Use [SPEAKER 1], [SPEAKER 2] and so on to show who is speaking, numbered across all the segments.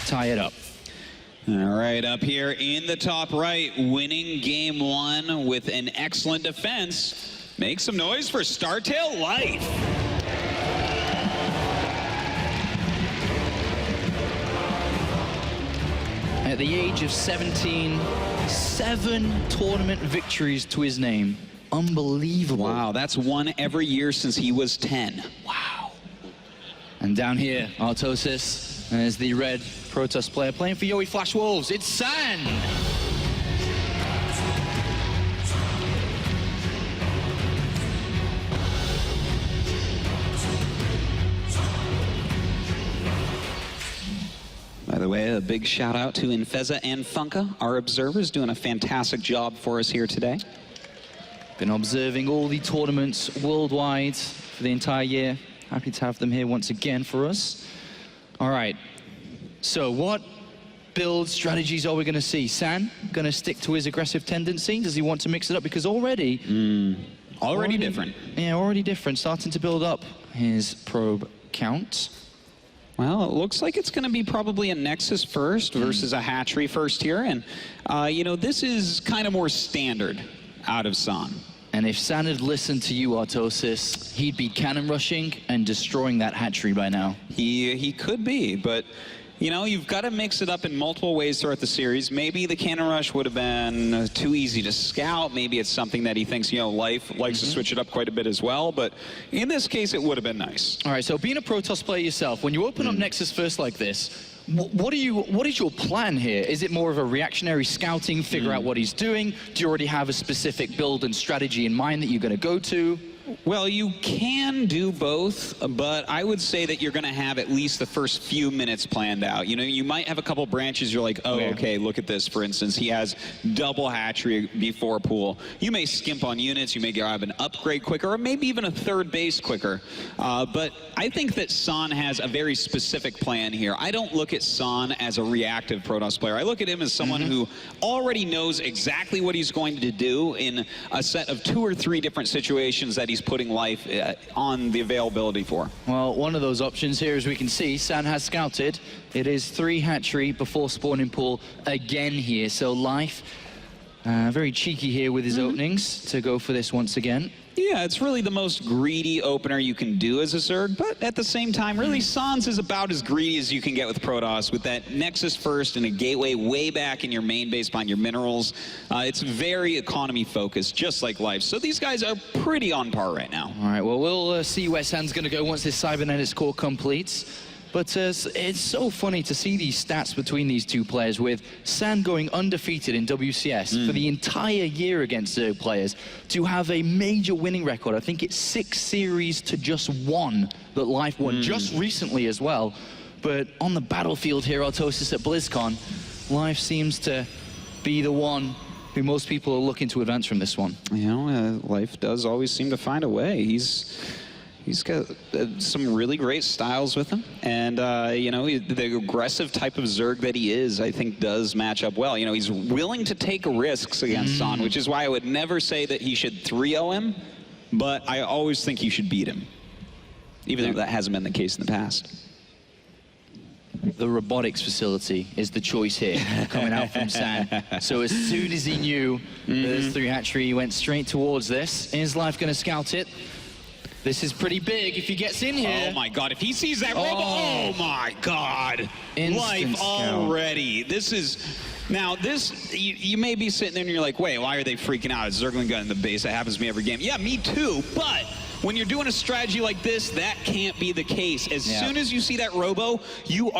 [SPEAKER 1] tie it up.
[SPEAKER 2] All right, up here in the top right, winning game one with an excellent defense. Make some noise for Startail Life.
[SPEAKER 1] At the age of 17, 7 tournament victories to his name. Unbelievable.
[SPEAKER 2] Wow, that's one every year since he was 10.
[SPEAKER 1] Wow. And down here, Artosis, as the red Protoss player playing for Yowie Flash Wolves, it's San.
[SPEAKER 2] By the way, a big shout out to Infeza and Funka, our observers, doing a fantastic job for us here today.
[SPEAKER 1] Been observing all the tournaments worldwide for the entire year. Happy to have them here once again for us. All right, so what build strategies are we going to see? San going to stick to his aggressive tendency? Does he want to mix it up? Because already
[SPEAKER 2] different.
[SPEAKER 1] Yeah, already different. Starting to build up his probe count.
[SPEAKER 2] Well, it looks like it's going to be probably a Nexus first versus a Hatchery first here. And, you know, this is kind of more standard out of San.
[SPEAKER 1] And if San had listened to you, Artosis, he'd be cannon rushing and destroying that hatchery by now.
[SPEAKER 2] He could be, but, you know, you've got to mix it up in multiple ways throughout the series. Maybe the cannon rush would have been too easy to scout. Maybe it's something that he thinks, you know, Life likes to switch it up quite a bit as well. But in this case, it would have been nice.
[SPEAKER 1] All right, so being a Protoss player yourself, when you open up Nexus first like this, what is your plan here? Is it more of a reactionary scouting, figure out what he's doing? Do you already have a specific build and strategy in mind that you're going to go to?
[SPEAKER 2] Well, you can do both, but I would say that you're going to have at least the first few minutes planned out. You know, you might have a couple branches, you're like, oh, okay, look at this, for instance. He has double hatchery before pool. You may skimp on units, you may grab an upgrade quicker, or maybe even a third base quicker. But I think that San has a very specific plan here. I don't look at San as a reactive Protoss player. I look at him as someone who already knows exactly what he's going to do in a set of 2 or 3 different situations that he's putting Life on the availability for.
[SPEAKER 1] Well, one of those options here, as we can see, San has scouted. It is 3 hatchery before spawning pool again here. So Life, very cheeky here with his openings to go for this once again.
[SPEAKER 2] Yeah, it's really the most greedy opener you can do as a Zerg, but at the same time, really, Sans is about as greedy as you can get with Protoss, with that Nexus first and a gateway way back in your main base behind your minerals. It's very economy-focused, just like Life. So these guys are pretty on par right now.
[SPEAKER 1] All right, well, we'll see where San's going to go once this Cybernetics core completes. But it's so funny to see these stats between these two players, with San going undefeated in WCS for the entire year against Zerg players, to have a major winning record. I think it's 6 series to just 1 that Life won just recently as well. But on the battlefield here, Artosis at BlizzCon, Life seems to be the one who most people are looking to advance from this one.
[SPEAKER 2] You know, Life does always seem to find a way. He's got some really great styles with him, and you know, the aggressive type of Zerg that he is, I think, does match up well. You know, he's willing to take risks against San, which is why I would never say that he should 3-0 him, but I always think he should beat him, even though that hasn't been the case in the past.
[SPEAKER 1] The robotics facility is the choice here, coming out from San. So as soon as he knew there's 3 hatchery, he went straight towards this. Is Life going to scout it? This is pretty big if he gets in here.
[SPEAKER 2] Oh my God, if he sees that robot, oh my God. Life already. This is, now this, you may be sitting there and you're like, wait, why are they freaking out? Is Zergling gun in the base? That happens to me every game. Yeah, me too, but when you're doing a strategy like this, that can't be the case. As soon as you see that robo, you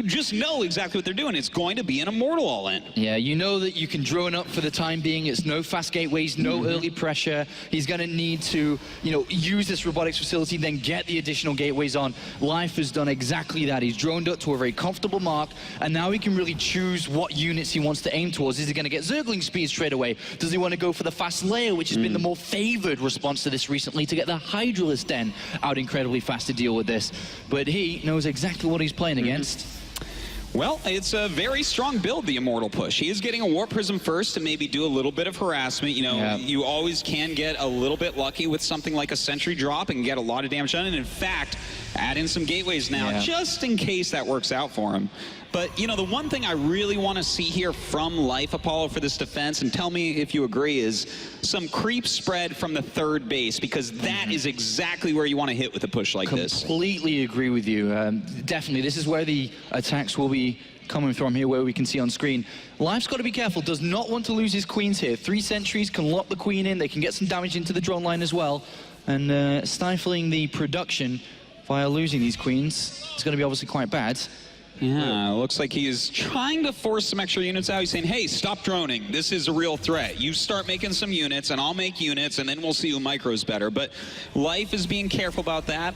[SPEAKER 2] just know exactly what they're doing. It's going to be an immortal all-in.
[SPEAKER 1] Yeah, you know that you can drone up for the time being. It's no fast gateways, no early pressure. He's going to need to, you know, use this robotics facility, then get the additional gateways on. Life has done exactly that. He's droned up to a very comfortable mark, and now he can really choose what units he wants to aim towards. Is he going to get Zergling speed straight away? Does he want to go for the fast layer, which has been the more favored response to this recently, to get the Hydralisk Den out incredibly fast to deal with this? But he knows exactly what he's playing against.
[SPEAKER 2] Well, it's a very strong build, the Immortal Push. He is getting a Warp Prism first to maybe do a little bit of harassment. You know, you always can get a little bit lucky with something like a Sentry drop and get a lot of damage done. And in fact, add in some gateways now, just in case that works out for him. But, you know, the one thing I really want to see here from Life Apollo for this defense, and tell me if you agree, is some creep spread from the third base, because that is exactly where you want to hit with a push like this.
[SPEAKER 1] Completely agree with you. Definitely, this is where the attacks will be coming from here, where we can see on screen. Life's got to be careful, does not want to lose his queens here. 3 sentries can lock the queen in, they can get some damage into the drone line as well, and stifling the production via losing these queens is going to be obviously quite bad.
[SPEAKER 2] Yeah, looks like he is trying to force some extra units out. He's saying, hey, stop droning. This is a real threat. You start making some units, and I'll make units, and then we'll see who micros better. But Life is being careful about that.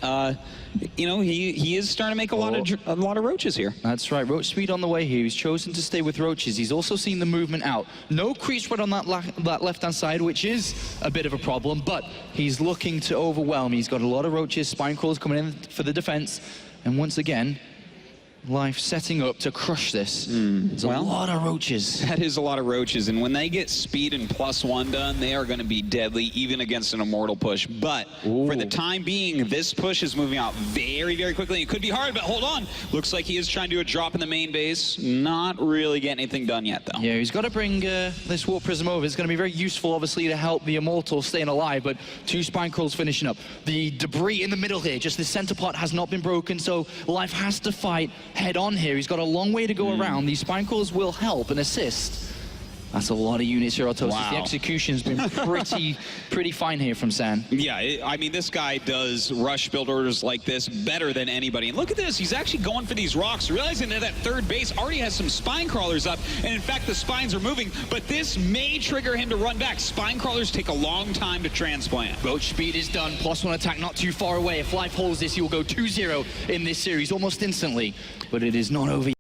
[SPEAKER 2] You know, he is starting to make a lot of roaches here.
[SPEAKER 1] That's right. Roach speed on the way here. He's chosen to stay with roaches. He's also seen the movement out. No creep spread on that left-hand side, which is a bit of a problem, but he's looking to overwhelm. He's got a lot of roaches, spine crawlers coming in for the defense, and once again, Life setting up to crush this. There's a lot of roaches.
[SPEAKER 2] That is a lot of roaches, and when they get speed and +1 done, they are going to be deadly, even against an Immortal Push. But for the time being, this push is moving out very, very quickly. It could be hard, but hold on. Looks like he is trying to do a drop in the main base. Not really getting anything done yet, though.
[SPEAKER 1] Yeah, he's got to bring this Warp Prism over. It's going to be very useful, obviously, to help the Immortal staying alive, but 2 spine crawls finishing up. The debris in the middle here, just the center part has not been broken, so Life has to fight head on here. He's got a long way to go around. These spine crawls will help and assist. That's a lot of units here, Autosis. The execution's been pretty fine here from San.
[SPEAKER 2] Yeah, I mean, this guy does rush build orders like this better than anybody. And look at this, he's actually going for these rocks, realizing that that third base already has some spine crawlers up, and in fact, the spines are moving, but this may trigger him to run back. Spine crawlers take a long time to transplant.
[SPEAKER 1] Roach speed is done, +1 attack not too far away. If Life holds this, he will go 2-0 in this series almost instantly, but it is not over yet.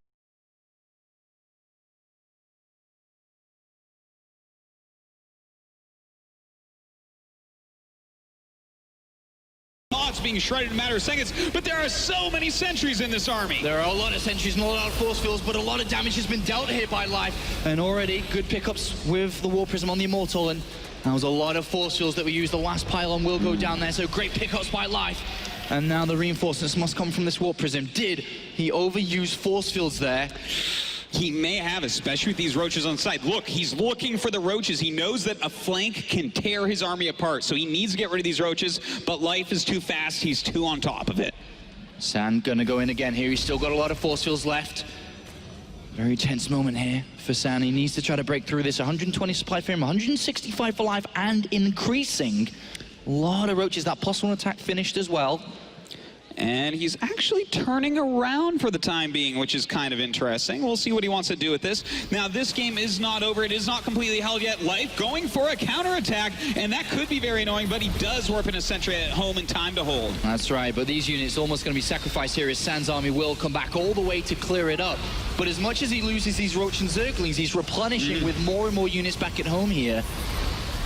[SPEAKER 2] Being shredded in a matter of seconds, but there are so many sentries in this army.
[SPEAKER 1] There are a lot of sentries and a lot of force fields, but a lot of damage has been dealt here by Life, and already good pickups with the Warp Prism on the Immortal, and that was a lot of force fields that we used. The last pylon will go down there, so great pickups by Life. And now the reinforcements must come from this Warp Prism. Did he overuse force fields there?
[SPEAKER 2] He may have, especially with these roaches on the side. Look, he's looking for the roaches. He knows that a flank can tear his army apart, so he needs to get rid of these roaches, but Life is too fast. He's too on top of it.
[SPEAKER 1] San gonna go in again here. He's still got a lot of force fields left. Very tense moment here for San. He needs to try to break through this. 120 supply for him, 165 for Life, and increasing. A lot of roaches. That +1 attack finished as well.
[SPEAKER 2] And he's actually turning around for the time being, which is kind of interesting. We'll see what he wants to do with this. Now, this game is not over. It is not completely held yet. Life going for a counterattack, and that could be very annoying, but he does warp in a sentry at home in time to hold.
[SPEAKER 1] That's right, but these units almost going to be sacrificed here as San's army will come back all the way to clear it up. But as much as he loses these Roach and Zerglings, he's replenishing with more and more units back at home here.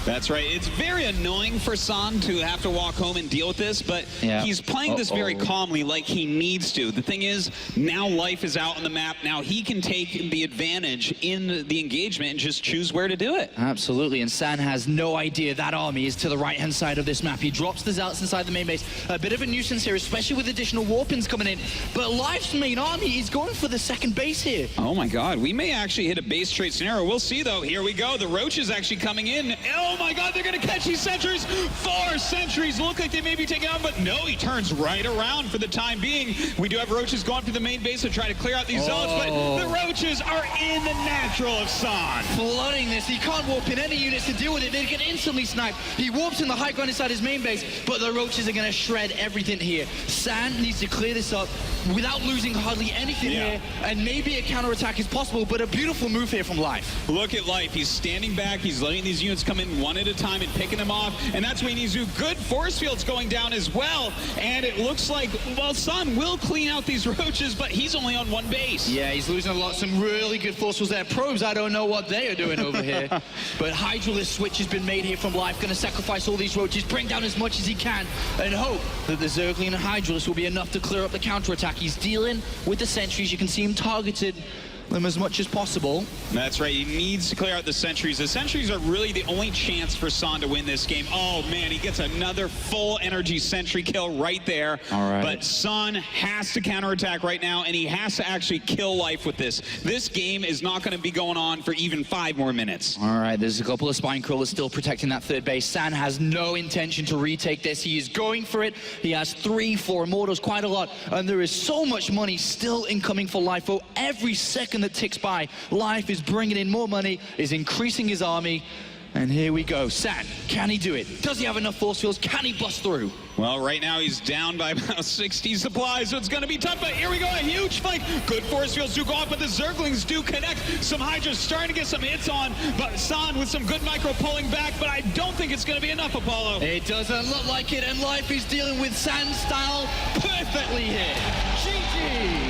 [SPEAKER 2] That's right. It's very annoying for San to have to walk home and deal with this, but he's playing this very calmly, like he needs to. The thing is, now Life is out on the map. Now he can take the advantage in the engagement and just choose where to do it.
[SPEAKER 1] Absolutely, and San has no idea that army is to the right-hand side of this map. He drops the Zealots inside the main base. A bit of a nuisance here, especially with additional warpins coming in. But Life's main army is going for the second base here.
[SPEAKER 2] Oh my God, we may actually hit a base trade scenario. We'll see though. Here we go. The Roach is actually coming in. Oh my God, they're going to catch these sentries. 4 sentries look like they may be taken out, but no, he turns right around for the time being. We do have Roaches going for the main base to try to clear out these Zealots, but the Roaches are in the natural of San.
[SPEAKER 1] Flooding this. He can't warp in any units to deal with it. They can instantly snipe. He warps in the high ground inside his main base, but the Roaches are going to shred everything here. San needs to clear this up without losing hardly anything here, and maybe a counterattack is possible, but a beautiful move here from Life.
[SPEAKER 2] Look at Life. He's standing back. He's letting these units come in one at a time and picking them off, and that's what he needs to do. Good force fields going down as well, and it looks like, well, Sun will clean out these roaches, but he's only on one base.
[SPEAKER 1] Yeah, he's losing a lot. Some really good force fields there. Probes, I don't know what they are doing over here. But Hydralisk switch has been made here from Life. Going to sacrifice all these roaches, bring down as much as he can, and hope that the Zergling and Hydralisk will be enough to clear up the counterattack. He's dealing with the sentries. You can see him targeted them as much as possible.
[SPEAKER 2] That's right. He needs to clear out the sentries. The sentries are really the only chance for San to win this game. Oh, man, he gets another full energy sentry kill right there.
[SPEAKER 1] All right.
[SPEAKER 2] But San has to counterattack right now, and he has to actually kill Life with this. This game is not going to be going on for even 5 more minutes.
[SPEAKER 1] All right, there's a couple of Spine Crawlers still protecting that third base. San has no intention to retake this. He is going for it. He has 3, 4 Immortals, quite a lot. And there is so much money still incoming for Life. For every second that ticks by, Life is bringing in more money, is increasing his army, and here we go. San, can he do it? Does he have enough force fields? Can he bust through?
[SPEAKER 2] Well, right now he's down by about 60 supplies, so it's going to be tough, but here we go, a huge fight. Good force fields do go off, but the Zerglings do connect. Some Hydras starting to get some hits on, but San with some good micro pulling back, but I don't think it's going to be enough, Apollo.
[SPEAKER 1] It doesn't look like it, and Life is dealing with San style perfectly here. GG!